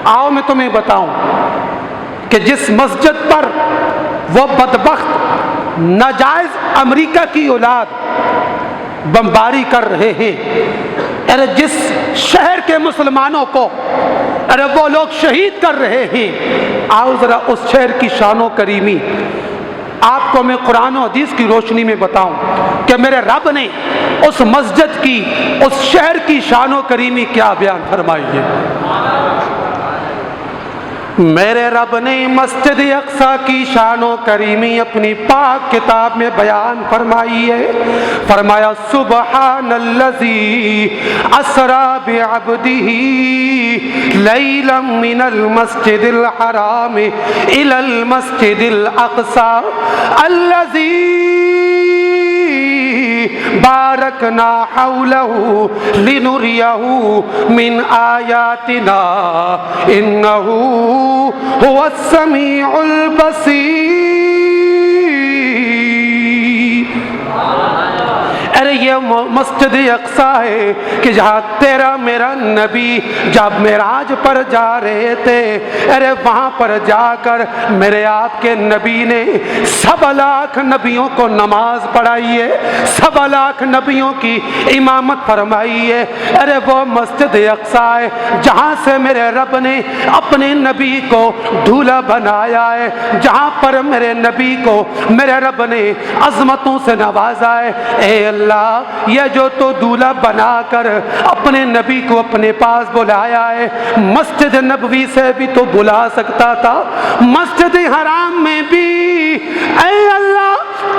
آؤ میں تمہیں بتاؤں کہ جس مسجد پر وہ بدبخت ناجائز امریکہ کی اولاد بمباری کر رہے ہیں، ارے جس شہر کے مسلمانوں کو ارے وہ لوگ شہید کر رہے ہیں، آؤ ذرا اس شہر کی شان و کریمی آپ کو میں قرآن و حدیث کی روشنی میں بتاؤں کہ میرے رب نے اس مسجد کی، اس شہر کی شان و کریمی کیا بیان فرمائی ہے۔ میرے رب نے مسجد اقصیٰ کی شان و کریمی اپنی پاک کتاب میں بیان فرمائی ہے۔ فرمایا سبحان الذی اسریٰ بعبدہ لیلا من المسجد الحرام الی المسجد الاقصیٰ الذی بارکنا حولہ لنریہ من آیاتنا انہ هو السمیع البصیر۔ ارے یہ مسجد اقصیٰ ہے کہ جہاں تیرا میرا نبی جب معراج پر جا رہے تھے، ارے وہاں پر جا کر میرے آپ کے نبی نے 1.25 لاکھ نبیوں کو نماز پڑھائی ہے، 1.25 لاکھ نبیوں کی امامت فرمائی ہے۔ ارے وہ مسجد اقصیٰ ہے جہاں سے میرے رب نے اپنے نبی کو دولہا بنایا ہے، جہاں پر میرے نبی کو میرے رب نے عظمتوں سے نوازا ہے۔ اے اللہ، یہ جو تو دولہا بنا کر اپنے نبی کو اپنے پاس بلایا ہے، مسجد نبوی سے بھی تو بلا سکتا تھا، مسجد حرام میں بھی اے اللہ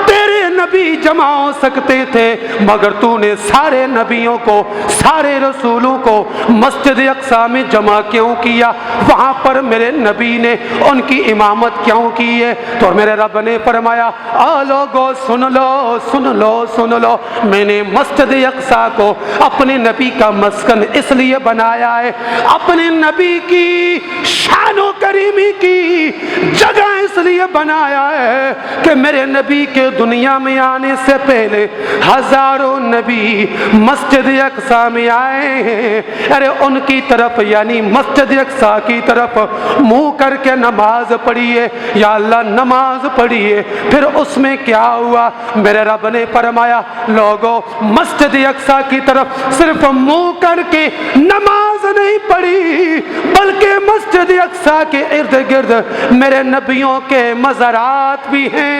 تیرے نبی جمع ہو سکتے تھے، مگر تو نے سارے نبیوں کو، سارے رسولوں کو مسجد اقصیٰ میں جمع کیوں کیا؟ وہاں پر میرے نبی نے ان کی امامت کیوں کی ہے؟ تو میرے رب نے فرمایا آ لوگو سن لو سن لو سن لو، میں نے مسجد اقصیٰ کو اپنے نبی کا مسکن اس لیے بنایا ہے، اپنے نبی کی شان و کریمی کی جگہ اس لیے بنایا ہے کہ میرے نبی کے دنیا میں آنے سے پہلے ہزاروں نبی مسجد اقصیٰ میں آئے ہیں۔ ارے ان کی طرف یعنی مسجد اقصیٰ کی طرف منہ کر کے نماز پڑھیے، یا اللہ نماز پڑھیے۔ پھر اس میں کیا ہوا؟ میرے رب نے فرمایا لوگوں مسجد اقصیٰ کی طرف صرف منہ کر کے نماز نہیں پڑھی، بلکہ مسجد اقصیٰ کے ارد گرد میرے نبیوں کے مزارات بھی ہیں۔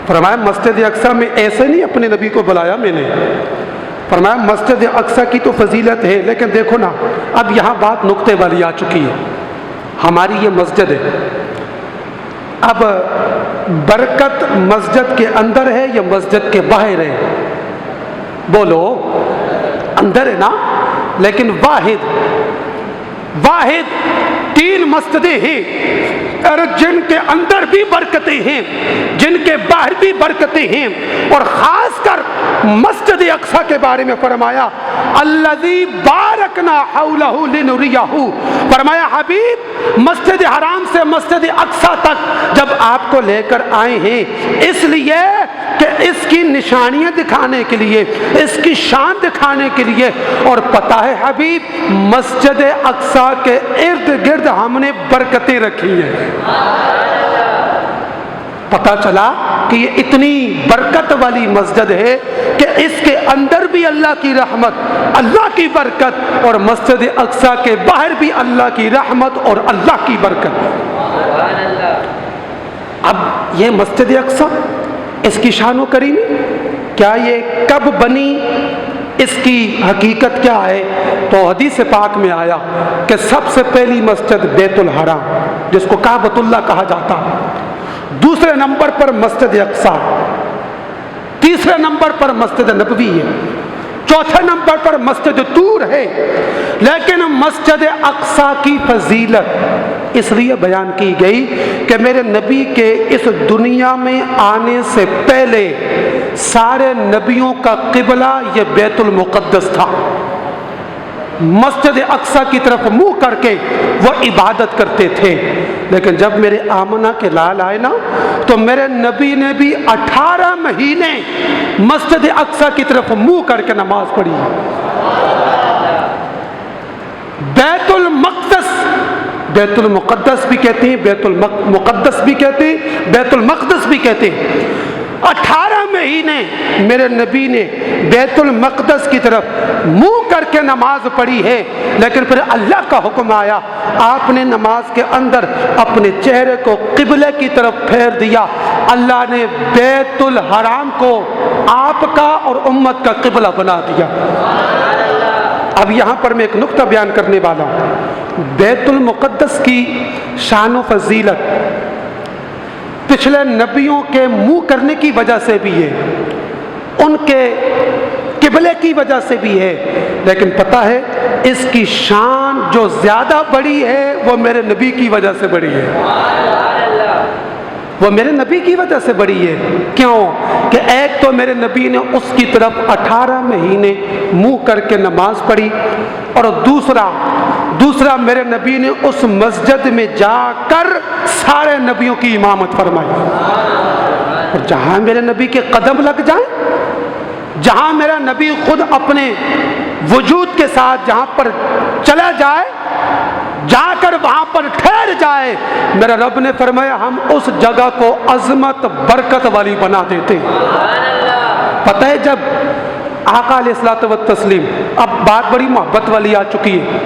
فرمایا مسجد اقصیٰ میں ایسے نہیں اپنے نبی کو بلایا میں نے، فرمایا مسجد اقصیٰ کی تو فضیلت ہے، لیکن دیکھو نا اب یہاں بات نقطے والی آ چکی ہے۔ ہماری یہ مسجد ہے، اب برکت مسجد کے اندر ہے یا مسجد کے باہر ہے؟ بولو اندر ہے نا، لیکن واحد 3 مسجدیں ہیں اور جن کے اندر بھی برکتیں ہیں، جن کے باہر بھی برکتیں ہیں، اور خاص کر مسجد اقصیٰ کے بارے میں فرمایا الذی بارکنا حولہ لنریہ، فرمایا حبیب مسجد حرام سے مسجد اقصیٰ تک جب آپ کو لے کر آئے ہیں اس لیے کہ اس کی نشانیاں دکھانے کے لیے، اس کی شان دکھانے کے لیے، اور پتہ ہے حبیب مسجد اقصیٰ کے ارد گرد ہم نے برکتیں رکھی ہیں۔ پتہ چلا کہ یہ اتنی برکت والی مسجد ہے کہ اس کے اندر بھی اللہ کی رحمت، اللہ کی برکت، اور مسجد اقصیٰ کے باہر بھی اللہ کی رحمت اور اللہ کی برکت۔ اب یہ مسجد اقصیٰ، اس کی شان و کریمی کیا یہ کب بنی، اس کی حقیقت کیا ہے؟ تو حدیث پاک میں آیا کہ سب سے پہلی مسجد بیت الحرام جس کو کعبۃ اللہ کہا جاتا، دوسرے نمبر پر مسجد اقصیٰ، تیسرے نمبر پر مسجد نبوی ہے، چوتھے نمبر پر مسجد طور ہے۔ لیکن مسجد اقصیٰ کی فضیلت اس لیے بیان کی گئی کہ میرے نبی کے اس دنیا میں آنے سے پہلے سارے نبیوں کا قبلہ یہ بیت المقدس تھا، مسجد اقصیٰ کی طرف منہ کر کے وہ عبادت کرتے تھے۔ لیکن جب میرے آمنہ کے لال آئے نا تو میرے نبی نے بھی 18 مہینے مسجد اقصیٰ کی طرف منہ کر کے نماز پڑھی۔ المقدس، بیت المقدس بھی کہتے ہیں، بیت المقدس بھی کہتے ہیں، بیت المقدس بھی کہتے ہیں۔ 18 مہینے میرے نبی نے بیت المقدس کی طرف منہ کر کے نماز پڑھی ہے، لیکن پھر اللہ کا حکم آیا، آپ نے نماز کے اندر اپنے چہرے کو قبلے کی طرف پھیر دیا، اللہ نے بیت الحرام کو آپ کا اور امت کا قبلہ بنا دیا۔ اب یہاں پر میں ایک نقطہ بیان کرنے والا ہوں، بیت المقدس کی شان و فضیلت پچھلے نبیوں کے منہ کرنے کی وجہ سے بھی ہے، ان کے قبلے کی وجہ سے بھی ہے، لیکن پتہ ہے اس کی شان جو زیادہ بڑی ہے وہ میرے نبی کی وجہ سے بڑی ہے، وہ میرے نبی کی وجہ سے بڑی ہے۔ کیوں کہ ایک تو میرے نبی نے اس کی طرف 18 مہینے منہ کر کے نماز پڑھی، اور دوسرا میرے نبی نے اس مسجد میں جا کر سارے نبیوں کی امامت فرمائی، اور جہاں میرے نبی کے قدم لگ جائیں، جہاں میرا نبی خود اپنے وجود کے ساتھ جہاں پر چلا جائے، جا کر وہاں پر ٹھہر جائے، میرا رب نے فرمایا ہم اس جگہ کو عظمت برکت والی بنا دیتے ہیں۔ پتہ ہے جب آقا علیہ الصلوۃ والتسلیم، اب بات بڑی محبت والی آ چکی ہے،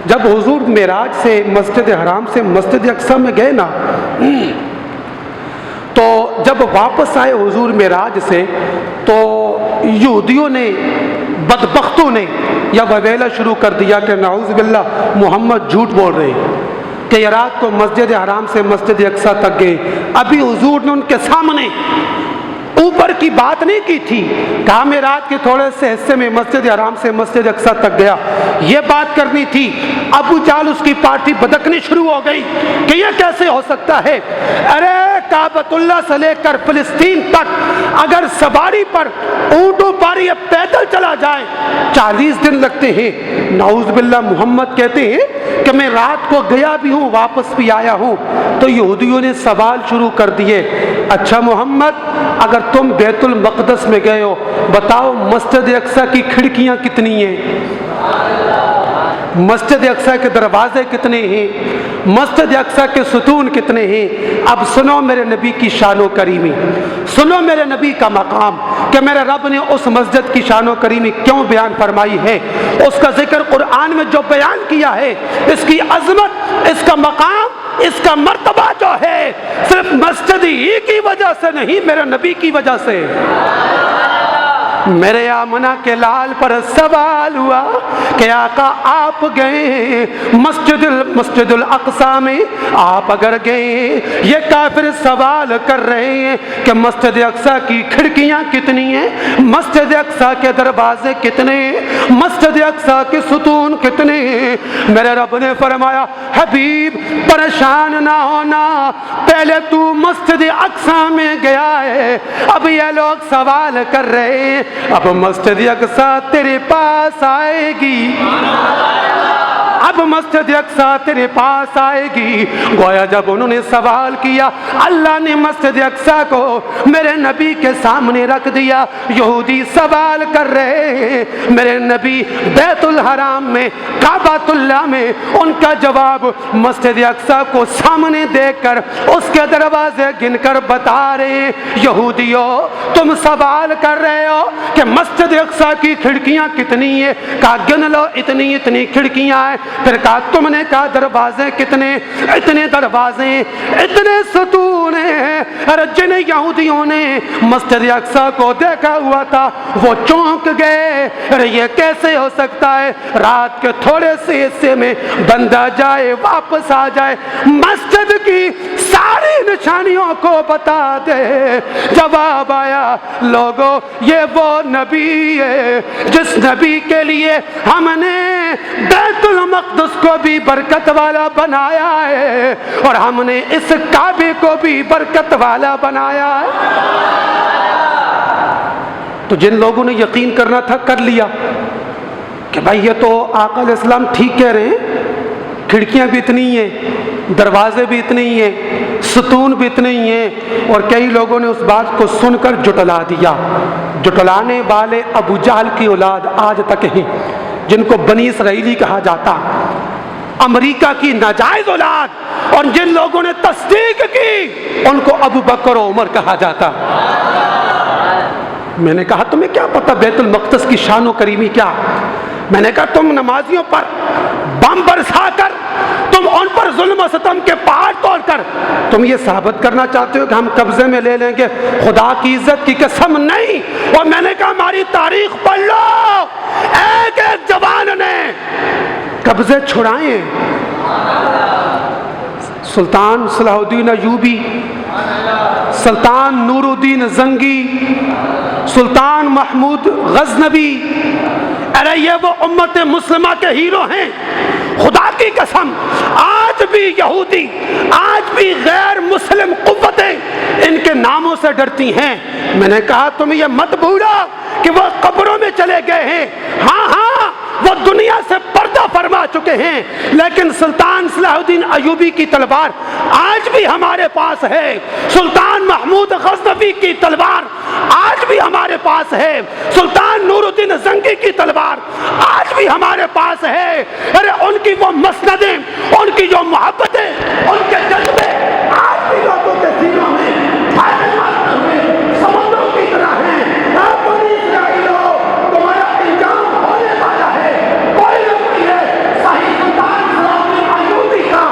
جب حضور معراج سے مسجد حرام سے مسجد اقصی میں گئے نا، تو جب واپس آئے حضور معراج سے، تو یہودیوں نے، بدبختوں نے یا ویلا شروع کر دیا کہ نعوذ باللہ محمد جھوٹ بول رہے ہیں کہ یہ رات کو مسجد حرام سے مسجد اقصی تک گئے۔ ابھی حضور نے ان کے سامنے اوپر کی بات نہیں کی تھی، کہا میں رات کے تھوڑے سے حصے میں مسجد حرام سے مسجد اقصی تک گیا، یہ بات کرنی تھی۔ ابو جہل اس کی پارٹی بدکنے شروع ہو گئی کہ یہ کیسے ہو سکتا ہے، ارے کعبۃ اللہ سے لے کر فلسطین تک اگر سواری پر اونٹوں پر یہ پیدل چلا جائے 40 دن لگتے ہیں۔ نعوذ باللہ محمد کہتے ہیں کہ میں رات کو گیا بھی ہوں واپس بھی آیا ہوں۔ تو یہودیوں نے سوال شروع کر دیے، اچھا محمد اگر تم بیت المقدس میں گئے ہو، بتاؤ مسجد اقصی کی کھڑکیاں کتنی ہیں، مسجد اقصی کے دروازے کتنے ہیں، مسجد اقصی کے ستون کتنے ہیں؟ اب سنو میرے نبی کی شان و کریمی، سنو میرے نبی کا مقام کہ میرے رب نے اس مسجد کی شان و کریمی کیوں بیان فرمائی ہے، اس کا ذکر قرآن میں جو بیان کیا ہے، اس کی عظمت، اس کا مقام، اس کا مرتبہ جو ہے صرف مسجد ہی کی وجہ سے نہیں، میرے نبی کی وجہ سے۔ میرے آمنہ کے لال پر سوال ہوا کہ آقا آپ گئے مسجد الاقصی میں، آپ اگر گئے، یہ کافر سوال کر رہے ہیں کہ مسجد اقصی کی کھڑکیاں کتنی ہیں، مسجد اقصی کے دروازے کتنے ہیں، مسجد اقصی کے ستون کتنے ہیں۔ میرے رب نے فرمایا حبیب پریشان نہ ہونا، پہلے تو مسجد اقصی میں گیا ہے، اب یہ لوگ سوال کر رہے ہیں، اب مسجد اقصی تیرے پاس آئے گی، اب مسجد اقصی تیرے پاس آئے گی۔ گویا جب انہوں نے سوال کیا، اللہ نے مسجد اقصی کو میرے نبی کے سامنے رکھ دیا۔ یہودی سوال کر رہے ہیں، میرے نبی بیت الحرام میں، کعبۃ اللہ میں، ان کا جواب مسجد اقصی کو سامنے دیکھ کر اس کے دروازے گن کر بتا رہے ہیں۔ یہودیوں تم سوال کر رہے ہو کہ مسجد اقصی کی کھڑکیاں کتنی ہیں، کہا گن لو اتنی اتنی کھڑکیاں ہیں، پھر کہا تم نے کہا دروازے کتنے، اتنے دروازے، اتنے ستون ہیں۔ اور جن یہودیوں نے مسجد اقصی کو دیکھا ہوا تھا وہ چونک گئے، ارے یہ کیسے ہو سکتا ہے، رات کے تھوڑے سے حصے میں بندہ جائے واپس آ جائے، مسجد کی ساری نشانیوں کو بتا دے۔ جواب آیا لوگوں یہ وہ نبی ہے جس نبی کے لیے ہم نے بیت المقدس کو بھی برکت والا بنایا ہے، اور ہم نے اس کعبے کو بھی برکت والا بنایا ہے۔ تو جن لوگوں نے یقین کرنا تھا کر لیا کہ بھائی یہ تو آقا علیہ السلام ٹھیک کہہ رہے ہیں، کھڑکیاں بھی اتنی ہیں، دروازے بھی اتنے ہی ہیں، ستون بھی اتنے ہی ہیں، اور کئی لوگوں نے اس بات کو سن کر جٹلا دیا۔ جٹلانے والے ابو جہل کی اولاد آج تک ہیں، جن کو بنی اسرائیلی کہا جاتا۔ امریکہ کی ناجائز اولاد، اور جن لوگوں نے تصدیق کی ان کو ابو بکر و عمر کہا جاتا۔ میں نے کہا تمہیں کیا پتہ بیت المقدس کی شان و کریمی کیا؟ میں نے کہا تم نمازیوں پر بم برسا کر، تم ان پر ظلم و ستم کے پہاڑ توڑ کر تم یہ ثابت کرنا چاہتے ہو کہ ہم قبضے میں لے لیں گے؟ خدا کی عزت کی قسم نہیں۔ اور میں نے کہا ہماری تاریخ پڑھ لو، ایک ایک جوان نے قبضے چھڑائے۔ سلطان صلاح الدین ایوبی، سلطان نور الدین زنگی، سلطان محمود غزنوی، ارے یہ وہ امت مسلمہ کے ہیرو ہیں۔ خدا کی قسم آج بھی یہودی، آج بھی غیر مسلم قوتیں ان کے ناموں سے ڈرتی ہیں۔ میں نے کہا تم یہ مت بھولو کہ وہ قبروں میں چلے گئے ہیں، ہاں ہاں وہ دنیا سے پردہ فرما چکے ہیں، لیکن سلطان صلاح الدین ایوبی کی تلوار آج بھی ہمارے پاس ہے، سلطان محمود غزنوی کی تلوار آج بھی ہمارے پاس ہے، سلطان نور الدین زنگی کی تلوار آج بھی ہمارے پاس ہے۔ ارے ان کی وہ مسندیں، ان کی جو محبتیں، ان کے جذبے آج بھی لوگوں کے سینوں میں سمندروں کی طرح ہیں۔ بنی اسرائیلو تمہارا انجام ہونے والا ہے، کوئی نہیں ہے صحیح سلطان صلاح الدین ایوبی کا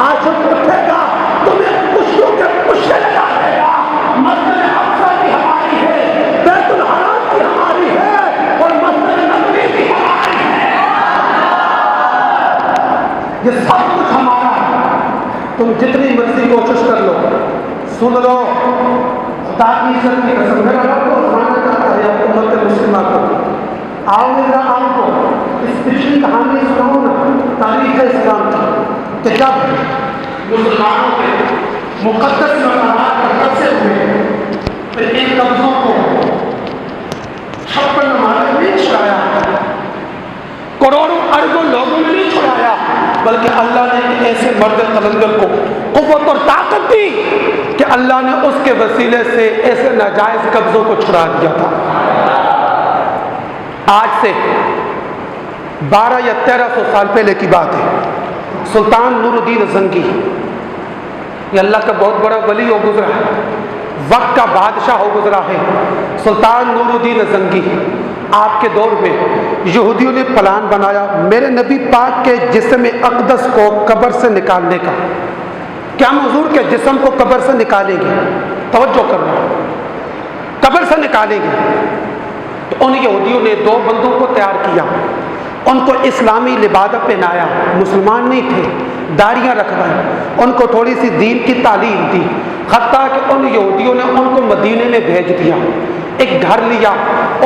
آج اٹھے گا، تمہیں پشتوں کے پشتے لگا دے گا۔ مسجد اقصی بھی ہماری ہے، بیت الحرام بھی ہماری ہے، اور مسجد نبوی بھی ہماری ہے۔ یہ سب کچھ ہمارا ہے، تم جتنی مرضی کوشش کر لو۔ سن لو خدا کی عزت کی قسم، میرا رب کو سنانا چاہتا ہے امت مسلمہ کو، آؤ میرا آپ کو اس پچھلی کہانی سناؤ نا تاریخ اسلام کی، کہ جب مسلمانوں کے مقدس مقامات پر قبضے ہوئے، پھر ان قبضوں کو 56 ممالک نے چھڑایا، کروڑوں اربوں لوگوں نے نہیں چھڑایا، بلکہ اللہ نے ایک ایسے مرد قلندر کو قوت اور طاقت دی کہ اللہ نے اس کے وسیلے سے ایسے ناجائز قبضوں کو چھڑا دیا تھا۔ آج سے 12 یا 1300 سال پہلے کی بات ہے، سلطان نور الدین زنگی، یہ اللہ کا بہت بڑا ولی ہو گزرا ہے، وقت کا بادشاہ ہو گزرا ہے سلطان نور الدین زنگی۔ آپ کے دور میں یہودیوں نے پلان بنایا میرے نبی پاک کے جسم اقدس کو قبر سے نکالنے کا، کہ ہم حضور کے جسم کو قبر سے نکالیں گے، توجہ کرنا، قبر سے نکالیں گے۔ تو ان یہودیوں نے 2 بندوں کو تیار کیا، ان کو اسلامی لبادہ پہنایا، مسلمان نہیں تھے، داڑیاں رکھوائی، ان کو تھوڑی سی دین کی تعلیم دی، حتیٰ کہ ان یہودیوں نے ان کو مدینے میں بھیج دیا، ایک گھر لیا،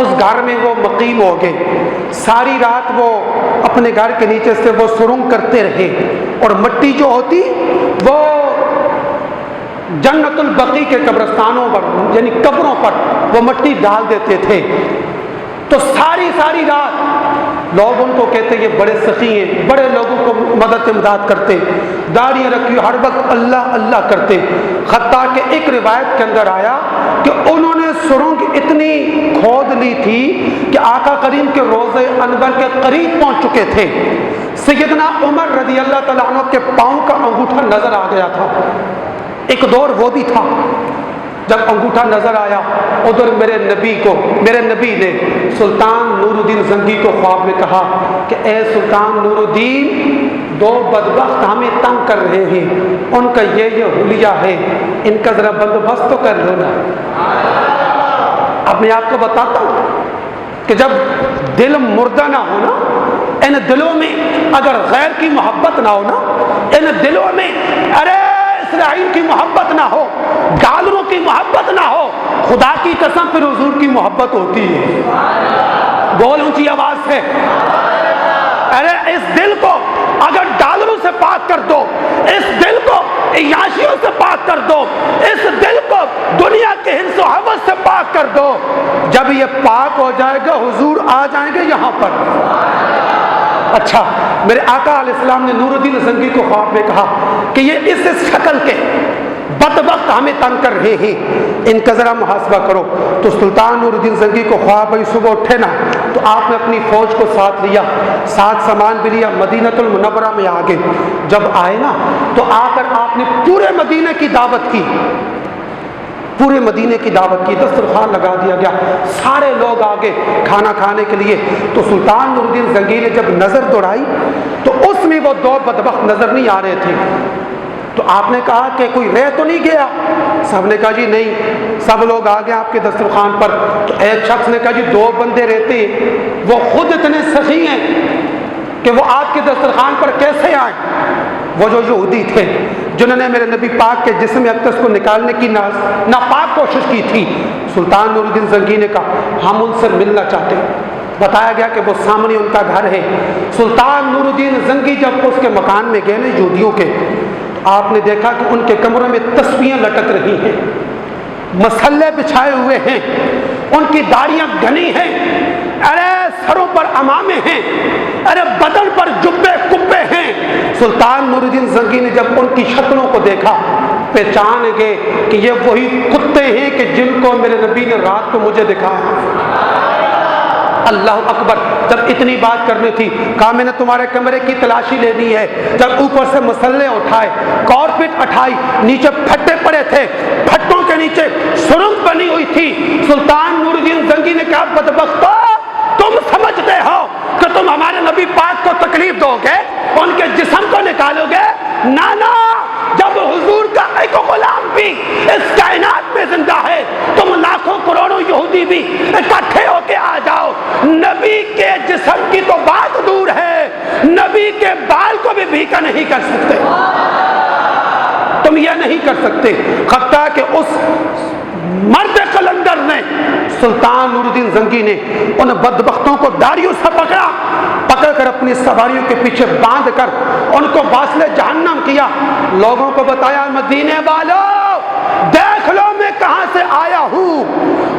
اس گھر میں وہ مقیم ہو گئے، ساری رات وہ اپنے گھر کے نیچے سے وہ سرنگ کرتے رہے، اور مٹی جو ہوتی وہ جنت البقیع کے قبرستانوں پر یعنی قبروں پر وہ مٹی ڈال دیتے تھے۔ تو ساری رات لوگ ان کو کہتے یہ بڑے سخی ہیں، بڑے لوگوں کو مدد امداد کرتے، داڑیاں رکھی ہر وقت اللہ اللہ کرتے، حتیٰ کہ ایک روایت کے اندر آیا کہ انہوں نے سرنگ اتنی کھود لی تھی کہ آقا کریم کے روضہ انور کے قریب پہنچ چکے تھے۔ سیدنا عمر رضی اللہ تعالیٰ عنہ کے پاؤں کا انگوٹھا نظر آ گیا تھا، ایک دور وہ بھی تھا جب انگوٹھا نظر آیا، ادھر میرے نبی نے سلطان نور الدین زنگی کو خواب میں کہا کہ اے سلطان نور الدین، 2 بدبخت ہمیں تنگ کر رہے ہیں، ان کا یہ حلیہ ہے، ان کا ذرا بندوبست تو کر لو نا۔ اب میں آپ کو بتاتا ہوں کہ جب دل مردہ نہ ہونا، ان دلوں میں اگر غیر کی محبت نہ ہونا، ان دلوں میں ارے اسرائیل کی محبت نہ ہو، ڈالروں کی محبت نہ ہو، خدا کی قسم پھر حضور کی محبت ہوتی ہے۔ بول اونچی آواز سے، ارے اس دل کو اگر ڈالروں سے پاک کر دو، اس دل کو عیاشیوں سے پاک کر دو، اس دل کو دنیا کے حرص و ہوس سے پاک کر دو، جب یہ پاک ہو جائے گا حضور آ جائیں گے یہاں پر۔ اچھا، میرے آقا علیہ السلام نے نور الدین زنگی کو خواب میں کہا کہ یہ اس شکل کے بدبخت ہمیں تنگ کر رہے ہیں، ان کا ذرا محاسبہ کرو۔ تو سلطان نور الدین زنگی کو خواب آئی، صبح اٹھے نا تو تو آپ نے اپنی فوج کو ساتھ لیا، ساتھ سامان بھی لیا، مدینہ المنورہ میں آگے جب آئے نا تو آ کر آپ نے پورے مدینہ کی دعوت کی، پورے مدینے کی دعوت کی، دسترخوان لگا دیا گیا، سارے لوگ آگے کھانا کھانے کے لیے۔ تو سلطان نور الدین زنگی نے جب نظر دوڑائی تو اس میں وہ دو بدبخت نظر نہیں آ رہے تھے۔ تو آپ نے کہا کہ کوئی رہ تو نہیں گیا؟ سب نے کہا جی نہیں، سب لوگ آ گئے آپ کے دسترخوان پر۔ تو ایک شخص نے کہا جی دو بندے رہتے، وہ خود اتنے سخی ہیں کہ وہ آپ کے دسترخوان پر کیسے آئیں؟ وہ جو یہودی تھے جنہوں نے میرے نبی پاک کے جسم اقدس کو نکالنے کی ناپاک کوشش کی تھی۔ سلطان نور الدین زنگی نے کہا ہم ان سے ملنا چاہتے ہیں۔ بتایا گیا کہ وہ سامنے ان کا گھر ہے۔ سلطان نور الدین زنگی جب اس کے مکان میں گئے نا یہودیوں کے، آپ نے دیکھا کہ ان کے کمروں میں تسبیحیں لٹک رہی ہیں، مسلے بچھائے ہوئے ہیں، ان کی داڑیاں گھنی ہیں، ارے سروں پر عمامے ہیں، ارے بدن پر جبے کبے ہیں۔ سلطان نور الدین زنگی نے جب ان کی شکلوں کو دیکھا پہچان گئے کہ یہ وہی کتے ہیں کہ جن کو میرے نبی نے رات کو مجھے دکھایا۔ اللہ اکبر۔ جب اتنی بات کرنی تھی کہا میں نے تمہارے کمرے کی تلاشی لینی ہے۔ جب اوپر سے مسلے اٹھائے، کارپیٹ اٹھائی، نیچے پھٹے پڑے تھے، پھٹوں کے نیچے سرنگ بنی ہوئی تھی۔ سلطان نور الدین زنگی نے کہا بدبختو، تم سمجھتے ہو کہ تم ہمارے نبی پاک کو تکلیف دو گے، ان کے جسم کو نکالو گے؟ نانا، جب حضور کا ایک غلام بھی اس کائنات میں زندہ ہے، تم لاکھوں کروڑوں یہودی بھی اکٹھے ہو کے آ جاؤ، نبی کے جسم کی تو بات دور ہے، نبی کے بال کو بھی بھیکا نہیں کر سکتے، تم یہ نہیں کر سکتے۔ حتیٰ کہ اس مرد قلندر نے، سلطان نور الدین زنگی نے ان بدبختوں کو داڑیوں سے پکڑ کر اپنی سواریوں کے پیچھے باندھ کر ان کو واصل جہنم کیا۔ لوگوں کو بتایا مدینے والوں دیکھ لو میں کہاں سے آیا ہوں،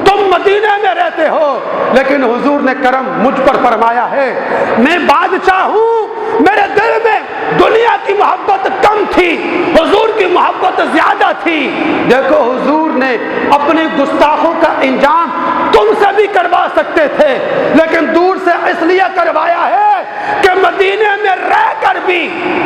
تم مدینے میں رہتے ہو لیکن حضور نے کرم مجھ پر فرمایا ہے، میں بادشاہ ہوں، میرے دل میں دنیا کی محبت کم تھی، حضور کی محبت زیادہ تھی۔ دیکھو حضور نے اپنے گستاخوں کا انجام تم سے بھی کروا سکتے تھے لیکن دور سے اس لیے کروایا ہے کہ مدینے میں رہ کر بھی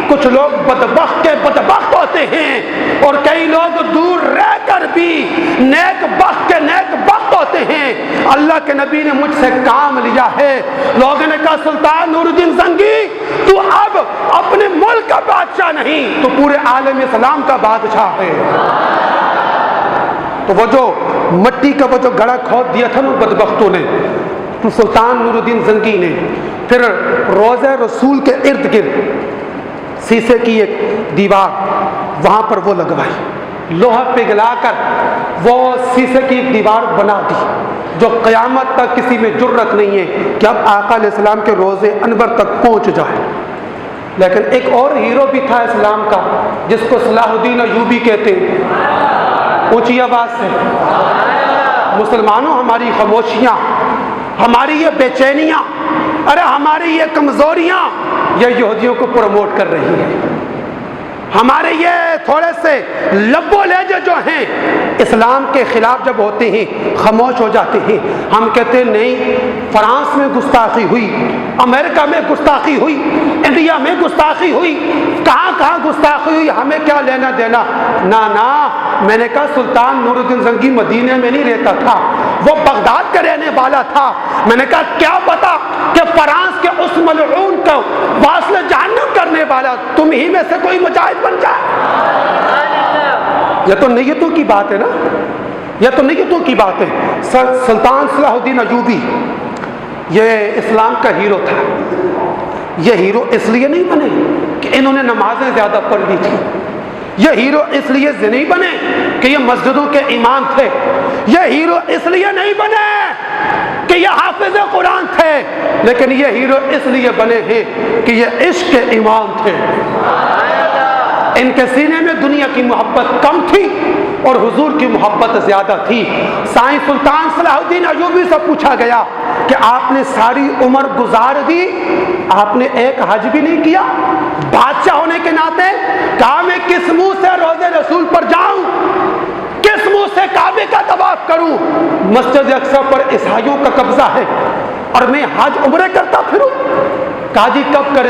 کچھ لوگ بدبخت کے بدبخت ہوتے ہیں اور کئی لوگ دور رہ کر بھی نیک بخت کے نیک بخت ہوتے ہیں۔ اللہ کے نبی نے مجھ سے کام لیا ہے۔ لوگوں نے کہا سلطان نور الدین زنگی تو اب اپنے ملک کا بادشاہ نہیں، تو پورے عالم اسلام کا بادشاہ ہے۔ تو وہ جو مٹی کا وہ جو گڑھا کھود دیا تھا نا بدبختوں نے، تو سلطان نور الدین زنگی نے پھر روضہ رسول کے ارد گرد شیشے کی ایک دیوار وہاں پر وہ لگوائی، لوہا پگھلا کر وہ شیشے کی ایک دیوار بنا دی جو قیامت تک کسی میں جرت نہیں ہے کہ اب آقا علیہ السلام کے روضے انور تک پہنچ جائے۔ لیکن ایک اور ہیرو بھی تھا اسلام کا جس کو صلاح الدین ایوبی کہتے ہیں، اونچی آواز سے مسلمانوں ہماری خاموشیاں، ہماری یہ بے چینیاں، ارے ہماری یہ کمزوریاں یہ یہودیوں کو پروموٹ کر رہی ہیں، ہمارے یہ تھوڑے سے لب و لہجے جو ہیں اسلام کے خلاف جب ہوتے ہیں خاموش ہو جاتے ہیں۔ ہم کہتے ہیں نہیں، فرانس میں گستاخی ہوئی، امریکہ میں گستاخی ہوئی، انڈیا میں گستاخی ہوئی، کہاں کہاں گستاخی ہوئی، ہمیں کیا لینا دینا۔ نا میں نے کہا سلطان نور الدین زنگی مدینے میں نہیں رہتا تھا، وہ بغداد کا رہنے والا تھا۔ میں نے کہا کیا پتا کہ فرانس کے اس ملعون کو واصل جہنم کرنے والا تم ہی میں سے کوئی مجاہد بن جائے۔ یہ تو نیتوں کی بات ہے نا، یہ تو نیتوں کی بات ہے۔ سلطان صلاح الدین ایوبی یہ اسلام کا ہیرو تھا۔ یہ ہیرو اس لیے نہیں بنے کہ انہوں نے نمازیں زیادہ پڑھ لی تھی، یہ ہیرو اس لیے نہیں بنے کہ یہ مسجدوں کے امام تھے، یہ ہیرو اس لیے نہیں بنے کہ یہ حافظ قرآن تھے، لیکن یہ ہیرو اس لیے بنے ہیں کہ یہ عشق کے امام تھے۔ ان کے سینے میں دنیا کی محبت کم تھی اور حضور کی محبت زیادہ تھی۔ سائیں سلطان صلاح الدین ایوبی سے پوچھا گیا کہ آپ نے ساری عمر گزار دی، آپ نے ایک حج بھی نہیں کیا، بادشاہ ہونے کے ناطے کہا میں کس منہ سے روضے رسول پر جاؤں، کس منہ سے کعبے کا طواف کروں؟ مسجد اقصی پر عیسائیوں کا قبضہ ہے، اور میں حج عمرے کرتا پھروں؟ کہا جی کب کریں